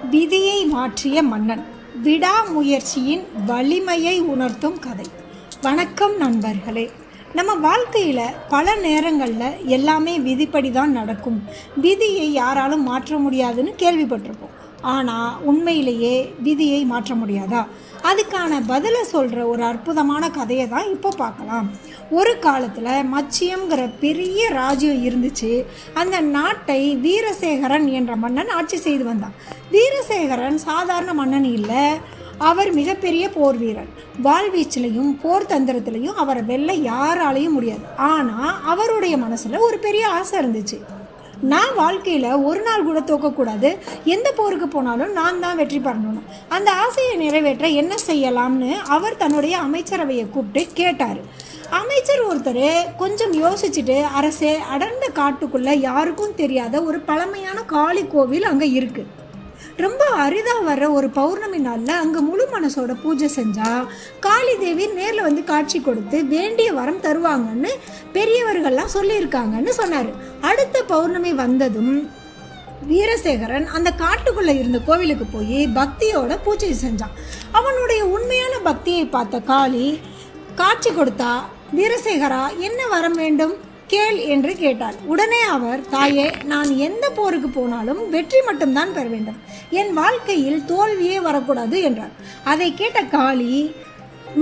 விதியை மாற்றிய மன்னன், விடாமுயற்சியின் வலிமையை உணர்த்தும் கதை. வணக்கம் நண்பர்களே. நம்ம வாழ்க்கையில் பல நேரங்களில் எல்லாமே விதிப்படி தான் நடக்கும், விதியை யாராலும் மாற்ற முடியாதுன்னு கேள்விப்பட்டிருப்போம். ஆனால் உண்மையிலேயே விதியை மாற்ற முடியாதா? அதுக்கான பதிலை சொல்கிற ஒரு அற்புதமான கதையை தான் இப்போ பார்க்கலாம். ஒரு காலத்தில் மச்சியம்ங்கிற பெரிய ராஜ்யம் இருந்துச்சு. அந்த நாட்டை வீரசேகரன் என்ற மன்னன் ஆட்சி செய்து வந்தான். வீரசேகரன் சாதாரண மன்னன் இல்லை, அவர் மிகப்பெரிய போர் வீரர். வாழ்வீச்சிலையும் போர் தந்திரத்திலையும் அவரை வெல்ல யாராலையும் முடியாது. ஆனால் அவருடைய மனசில் ஒரு பெரிய ஆசை இருந்துச்சு. நான் வாழ்க்கையில் ஒரு நாள் கூட தோக்கக்கூடாது, எந்த போருக்கு போனாலும் நான் தான் வெற்றி பெறணும். அந்த ஆசையை நிறைவேற்ற என்ன செய்யலாம்னு அவர் தன்னுடைய அமைச்சரவையை கூப்பிட்டு கேட்டார். அமைச்சர் ஒருத்தர் கொஞ்சம் யோசிச்சுட்டு, அரசே, அடர்ந்த காட்டுக்குள்ளே யாருக்கும் தெரியாத ஒரு பழமையான காளி கோவில் அங்கே இருக்குது. ரொம்ப அரிதாக வர்ற ஒரு பௌர்ணமி நாளில் அங்கே முழு மனசோட பூஜை செஞ்சால் காளி தேவி நேரில் வந்து காட்சி கொடுத்து வேண்டிய வரம் தருவாங்கன்னு பெரியவர்கள்லாம் சொல்லியிருக்காங்கன்னு சொன்னார். அடுத்த பௌர்ணமி வந்ததும் வீரசேகரன் அந்த காட்டுக்குள்ளே இருந்த கோவிலுக்கு போய் பக்தியோட பூஜை செஞ்சான். அவனுடைய உண்மையான பக்தியை பார்த்த காளி காட்சி கொடுத்தா, வீரசேகரா, என்ன வரம் வேண்டும் கேள் என்று கேட்டார். உடனே அவர், தாயே, நான் எந்த போருக்கு போனாலும் வெற்றி மட்டும்தான் பெற வேண்டும், என் வாழ்க்கையில் தோல்வியே வரக்கூடாது என்றார். அதை கேட்ட காளி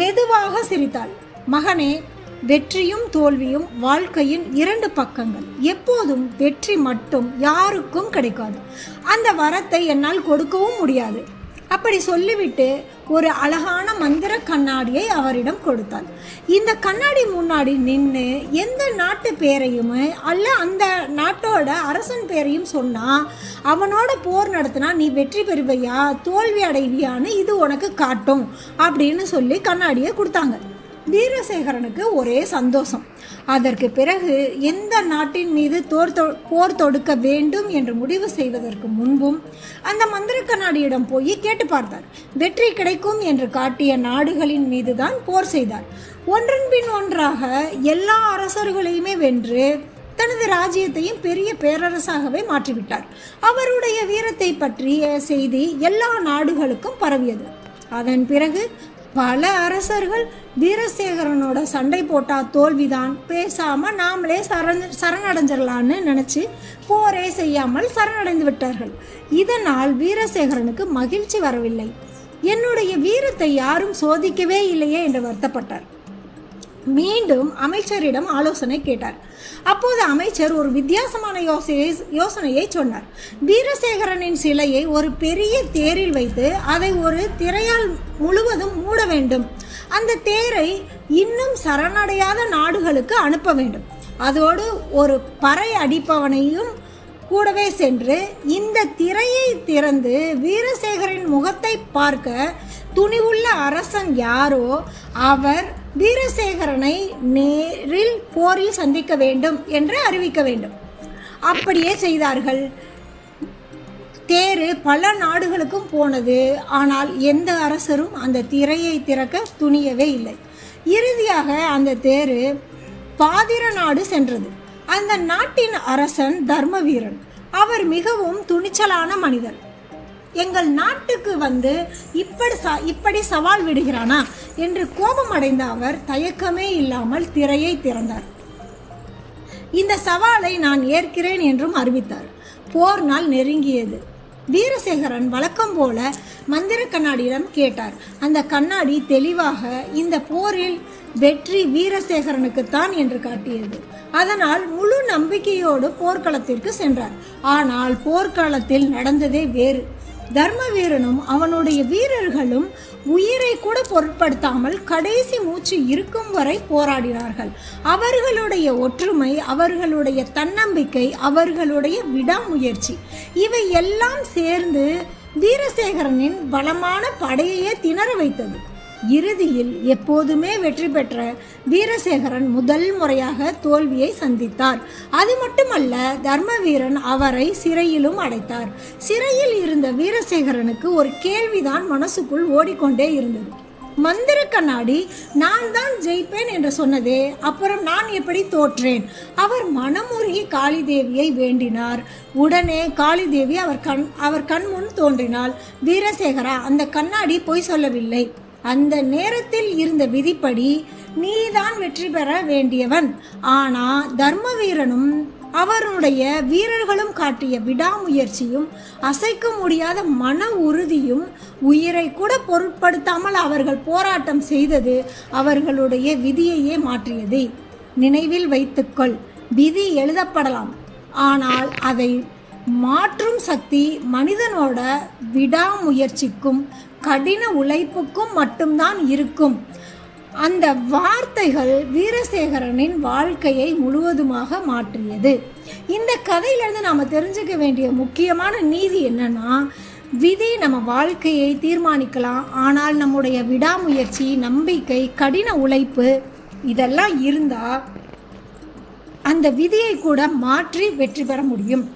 மெதுவாக சிரித்தாள். மகனே, வெற்றியும் தோல்வியும் வாழ்க்கையின் இரண்டு பக்கங்கள். எப்போதும் வெற்றி மட்டும் யாருக்கும் கிடைக்காது. அந்த வரத்தை என்னால் கொடுக்கவும் முடியாது. அப்படி சொல்லிவிட்டு ஒரு அழகான மந்திர கண்ணாடியை அவரிடம் கொடுத்தாள். இந்த கண்ணாடி முன்னாடி நின்று எந்த நாட்டு பேரையுமே அல்ல அந்த நாட்டோட அரசன் பேரையும் சொன்னால் அவனோட போர் நடத்தினா நீ வெற்றி பெறுவையா தோல்வி அடைவியான்னு இது உனக்கு காட்டும் அப்படின்னு சொல்லி கண்ணாடியை கொடுத்தாங்க. வீரசேகரனுக்கு ஒரே சந்தோஷம். அதற்கு பிறகு எந்த நாட்டின் மீது போர் தொடுக்க வேண்டும் என்று முடிவு செய்வதற்கு முன்பும் அந்த மந்திர கண்ணாடியிடம் போய் கேட்டு பார்த்தார். வெற்றி கிடைக்கும் என்று காட்டிய நாடுகளின் மீது தான் போர் செய்தார். ஒன்றன் பின் ஒன்றாக எல்லா அரசர்களையுமே வென்று தனது ராஜ்யத்தையும் பெரிய பேரரசாகவே மாற்றிவிட்டார். அவருடைய வீரத்தை பற்றிய செய்தி எல்லா நாடுகளுக்கும் பரவியது. அதன் பிறகு பல அரசர்கள் வீரசேகரனோட சண்டை போட்டால் தோல்விதான், பேசாமல் நாமளே சரணடைஞ்சிடலான்னு நினச்சி போரே செய்யாமல் சரணடைந்து விட்டார்கள். இதனால் வீரசேகரனுக்கு மகிழ்ச்சி வரவில்லை. என்னுடைய வீரத்தை யாரும் சோதிக்கவே இல்லையே என்று வருத்தப்பட்டார். மீண்டும் அமைச்சரிடம் ஆலோசனை கேட்டார். அப்போது அமைச்சர் ஒரு வித்தியாசமான யோசனையை சொன்னார். வீரசேகரனின் சிலையை ஒரு பெரிய தேரில் வைத்து அதை ஒரு திரையால் முழுவதும் மூட வேண்டும். அந்த தேரை இன்னும் சரணடையாத நாடுகளுக்கு அனுப்ப வேண்டும். அதோடு ஒரு பறை அடிப்பவனையும் கூடவே சென்று இந்த திரையை திறந்து வீரசேகரின் முகத்தை பார்க்க துணிவுள்ள அரசன் யாரோ அவர் வீரசேகரனை நேரில் போரில் சந்திக்க வேண்டும் என்று அறிவிக்க வேண்டும். அப்படியே செய்தார்கள். தேரு பல நாடுகளுக்கும் போனது. ஆனால் எந்த அரசரும் அந்த திரையை திறக்க துணியவே இல்லை. இறுதியாக அந்த தேரு பாதிர நாடு சென்றது. அந்த நாட்டின் அரசன் தர்மவீரன். அவர் மிகவும் துணிச்சலான மனிதர். எங்கள் நாட்டுக்கு வந்து இப்படி சவால் விடுகிறானா என்று கோபம் அடைந்த அவர் தயக்கமே இல்லாமல் திரையை திறந்தார். இந்த சவாலை நான் ஏற்கிறேன் என்றும் அறிவித்தார். போர் நாள் நெருங்கியது. வீரசேகரன் வழக்கம் போல மந்திர கண்ணாடியிடம் கேட்டார். அந்த கண்ணாடி தெளிவாக இந்த போரில் வெற்றி வீரசேகரனுக்குத்தான் என்று காட்டியது. அதனால் முழு நம்பிக்கையோடு போர்க்களத்திற்கு சென்றார். ஆனால் போர்க்களத்தில் நடந்ததே வேறு. தர்மவீரனும் அவனுடைய வீரர்களும் உயிரை கூட பொருட்படுத்தாமல் கடைசி மூச்சு இருக்கும் வரை போராடினார்கள். அவர்களுடைய ஒற்றுமை, அவர்களுடைய தன்னம்பிக்கை, அவர்களுடைய விடாமுயற்சி இவை எல்லாம் சேர்ந்து வீரசேகரனின் பலமான படையையே திணற வைத்தது. இறுதியில் எப்போதுமே வெற்றி பெற்ற வீரசேகரன் முதல் முறையாக தோல்வியை சந்தித்தார். அது மட்டுமல்ல, தர்மவீரன் அவரை சிறையிலும் அடைத்தார். சிறையில் இருந்த வீரசேகரனுக்கு ஒரு கேள்விதான் மனசுக்குள் ஓடிக்கொண்டே இருந்தது. மந்திர கண்ணாடி நான் தான் ஜெயிப்பேன் என்று சொன்னதே, அப்புறம் நான் எப்படி தோற்றேன்? அவர் மனமுருகி காளி தேவியை வேண்டினார். உடனே காளி தேவி அவர் கண் முன் தோன்றினாள். வீரசேகரா, அந்த கண்ணாடி பொய் சொல்லவில்லை. அந்த நேரத்தில் இருந்த விதிப்படி நீதான் வெற்றி பெற வேண்டியவன். ஆனா தர்மவீரனும் அவருடைய வீரர்களும் காட்டிய விடாமுயற்சியும் அசைக்க முடியாத மன உறுதியும் உயிரை கூட பொருட்படுத்தாமல் அவர்கள் போராட்டம் செய்தது அவர்களுடைய விதியையே மாற்றியது. நினைவில் வைத்துக்கொள், விதி எழுதப்படலாம், ஆனால் அதை மாற்றும் சக்தி மனிதனோட விடாமுயற்சிக்கும் கடின உழைப்புக்கும் மட்டும்தான் இருக்கும். அந்த வார்த்தைகள் வீரசேகரனின் வாழ்க்கையை முழுவதுமாக மாற்றியது. இந்த கதையிலிருந்து நாம் தெரிஞ்சுக்க வேண்டிய முக்கியமான நீதி என்னன்னா, விதி நம்ம வாழ்க்கையை தீர்மானிக்கலாம், ஆனால் நம்முடைய விடாமுயற்சி, நம்பிக்கை, கடின உழைப்பு இதெல்லாம் இருந்தால் அந்த விதியை கூட மாற்றி வெற்றி பெற முடியும்.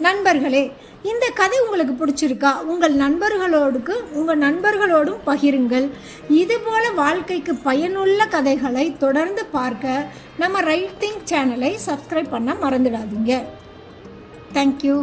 நண்பர்களே, இந்த கதை உங்களுக்கு பிடிச்சிருக்கா? உங்கள் நண்பர்களோடும் பகிருங்கள். இதுபோல வாழ்க்கைக்கு பயனுள்ள கதைகளை தொடர்ந்து பார்க்க நம்ம ரைட் திங்க் சேனலை சப்ஸ்கிரைப் பண்ண மறந்துடாதீங்க. தேங்க்யூ.